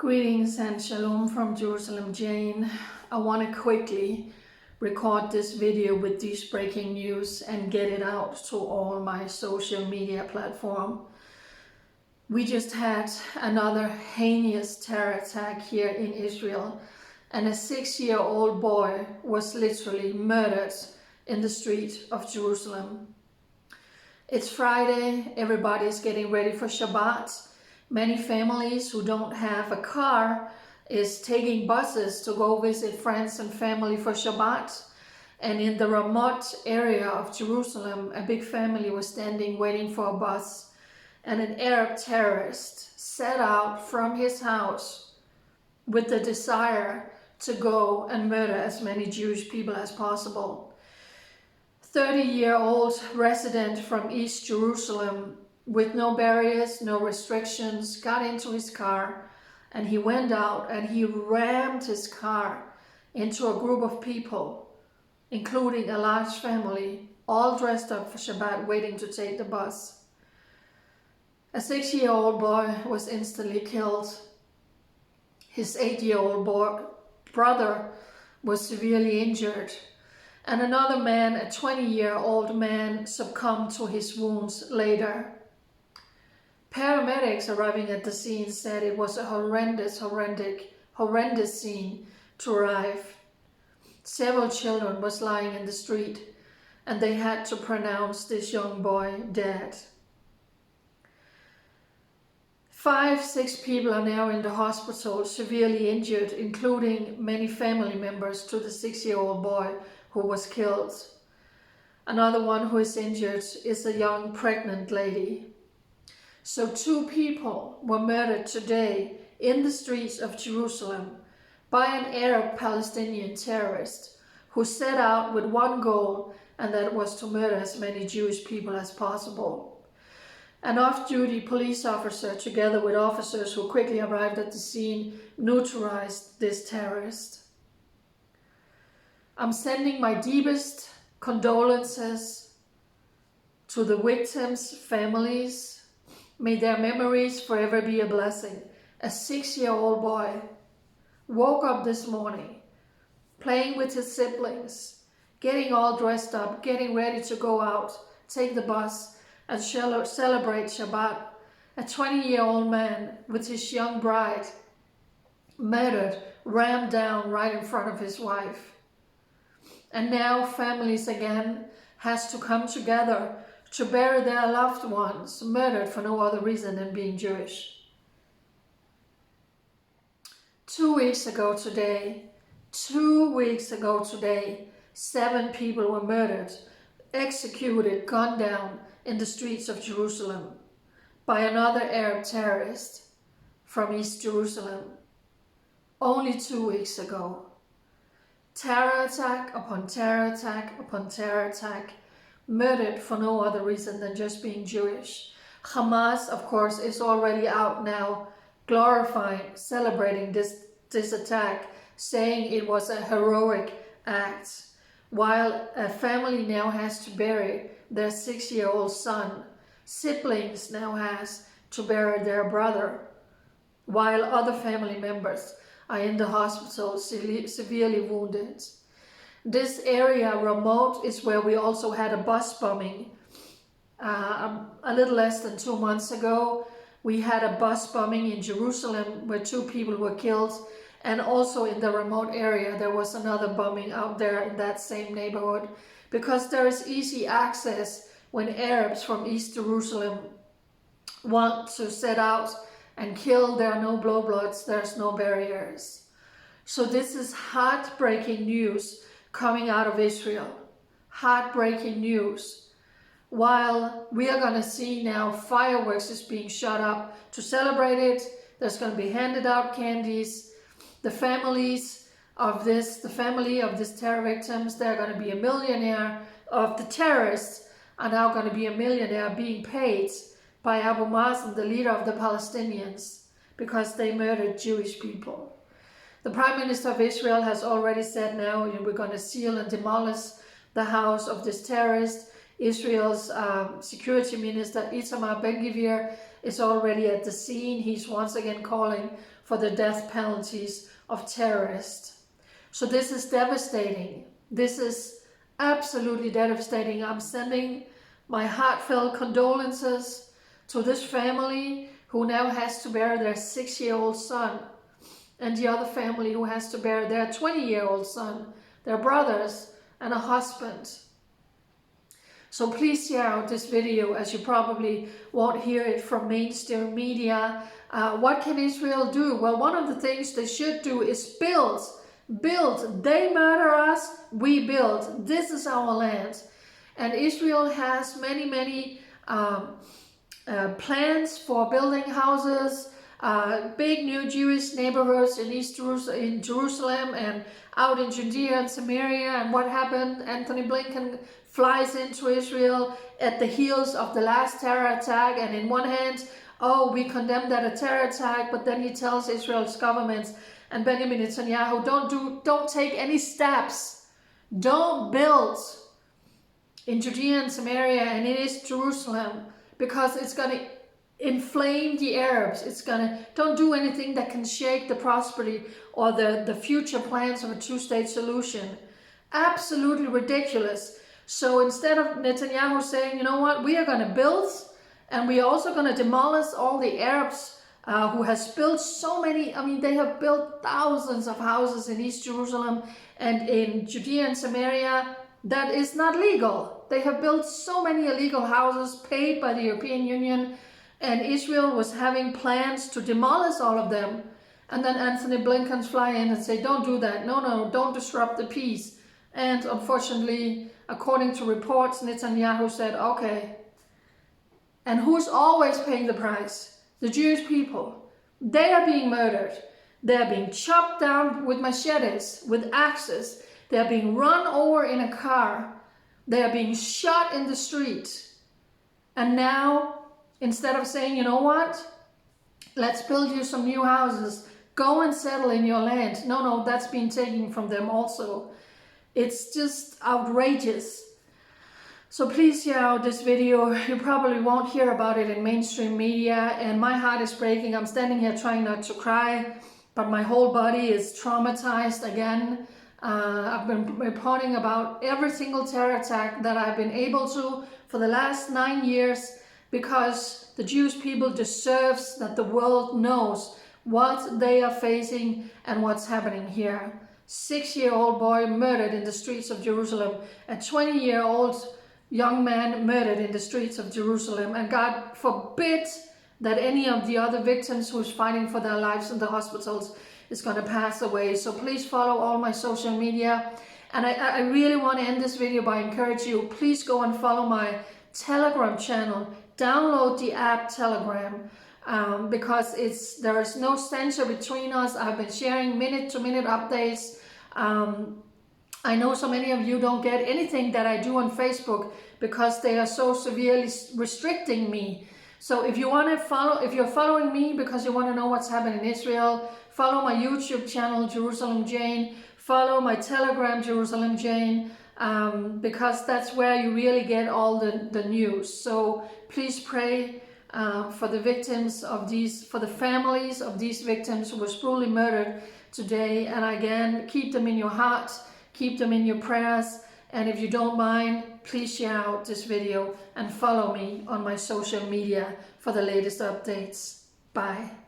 Greetings and shalom from Jerusalem, Jane. I want to quickly record this video with these breaking news and get it out to all my social media platform. We just had another heinous terror attack here in Israel, and a 6-year-old boy was literally murdered in the street of Jerusalem. It's Friday, everybody's getting ready for Shabbat. Many families who don't have a car is taking buses to go visit friends and family for Shabbat. And in the remote area of Jerusalem, a big family was standing waiting for a bus, and an Arab terrorist set out from his house with the desire to go and murder as many Jewish people as possible. 30-year-old resident from East Jerusalem with no barriers, no restrictions, got into his car, and he went out and he rammed his car into a group of people, including a large family, all dressed up for Shabbat, waiting to take the bus. A 6-year-old boy was instantly killed. His 8-year-old brother was severely injured, and another man, a 20-year-old man, succumbed to his wounds later. Paramedics arriving at the scene said it was a horrendous scene to arrive. Several children was lying in the street, and they had to pronounce this young boy dead. 5-6 people are now in the hospital, severely injured, including many family members to the 6-year-old boy who was killed. Another one who is injured is a young pregnant lady. So 2 people were murdered today in the streets of Jerusalem by an Arab Palestinian terrorist who set out with one goal, and that was to murder as many Jewish people as possible. An off-duty police officer, together with officers who quickly arrived at the scene, neutralized this terrorist. I'm sending my deepest condolences to the victims' families. May their memories forever be a blessing. A 6-year-old boy woke up this morning, playing with his siblings, getting all dressed up, getting ready to go out, take the bus, and celebrate Shabbat. A 20-year-old man with his young bride murdered, rammed down right in front of his wife. And now families again has to come together to bury their loved ones murdered for no other reason than being Jewish. 2 weeks ago today, 7 people were murdered, executed, gunned down in the streets of Jerusalem by another Arab terrorist from East Jerusalem. Only 2 weeks ago. Terror attack upon terror attack upon terror attack, murdered for no other reason than just being Jewish. Hamas, of course, is already out now glorifying, celebrating this attack, saying it was a heroic act, while a family now has to bury their 6-year-old son. Siblings now has to bury their brother, while other family members are in the hospital severely wounded. This area, remote, is where we also had a bus bombing. A little less than 2 months ago, we had a bus bombing in Jerusalem where 2 people were killed. And also in the remote area, there was another bombing out there in that same neighborhood, because there is easy access when Arabs from East Jerusalem want to set out and kill. There are no blowbloods, there's no barriers. So this is heartbreaking news coming out of Israel. Heartbreaking news. While we are going to see now fireworks is being shot up to celebrate it, there's going to be handed out candies. The family of this terror victims, they're going to be a millionaire. Of the terrorists are now going to be a millionaire being paid by Abu Mazen, the leader of the Palestinians, because they murdered Jewish people. The Prime Minister of Israel has already said now, we're going to seal and demolish the house of this terrorist. Israel's Security Minister Itamar Ben-Gvir is already at the scene. He's once again calling for the death penalties of terrorists. So this is devastating. This is absolutely devastating. I'm sending my heartfelt condolences to this family who now has to bear their 6-year-old son, and the other family who has to bear their 20-year-old son, their brothers, and a husband. So please share out this video, as you probably won't hear it from mainstream media. What can Israel do? Well, one of the things they should do is build. They murder us, we build. This is our land. And Israel has many plans for building houses, big new Jewish neighborhoods in Jerusalem and out in Judea and Samaria. And what happened? Anthony Blinken flies into Israel at the heels of the last terror attack, and in one hand, oh, we condemn that a terror attack, but then he tells Israel's government and Benjamin Netanyahu, don't take any steps, don't build in Judea and Samaria and in East Jerusalem, because it's going to inflame the Arabs. Don't do anything that can shake the prosperity or the future plans of a two-state solution. Absolutely ridiculous. So instead of Netanyahu saying, you know what, we are going to build, and we are also going to demolish all the Arabs who has built so many, they have built thousands of houses in East Jerusalem and in Judea and Samaria that is not legal. They have built so many illegal houses paid by the European Union, and Israel was having plans to demolish all of them. And then Anthony Blinken fly in and say, don't do that. No, don't disrupt the peace. And unfortunately, according to reports, Netanyahu said, okay. And who's always paying the price? The Jewish people. They are being murdered. They are being chopped down with machetes, with axes. They are being run over in a car. They are being shot in the street. And now, instead of saying, you know what, let's build you some new houses, go and settle in your land. No, that's been taken from them also. It's just outrageous. So please share out this video. You probably won't hear about it in mainstream media, and my heart is breaking. I'm standing here trying not to cry, but my whole body is traumatized again. I've been reporting about every single terror attack that I've been able to for the last 9 years, because the Jewish people deserves that the world knows what they are facing and what's happening here. 6-year-old boy murdered in the streets of Jerusalem. A 20-year-old young man murdered in the streets of Jerusalem. And God forbid that any of the other victims who's fighting for their lives in the hospitals is going to pass away. So please follow all my social media. And I really want to end this video by encouraging you, please go and follow my Telegram channel. Download the app Telegram. Because there is no censor between us. I've been sharing minute-to-minute updates. I know so many of you don't get anything that I do on Facebook because they are so severely restricting me. So if you want to follow, if you're following me because you want to know what's happening in Israel, follow my YouTube channel Jerusalem Jane, follow my Telegram Jerusalem Jane, because that's where you really get all the news. So please pray for the victims of these, for the families of these victims who were brutally murdered today. And again, keep them in your heart, keep them in your prayers. And if you don't mind, please share out this video and follow me on my social media for the latest updates. Bye.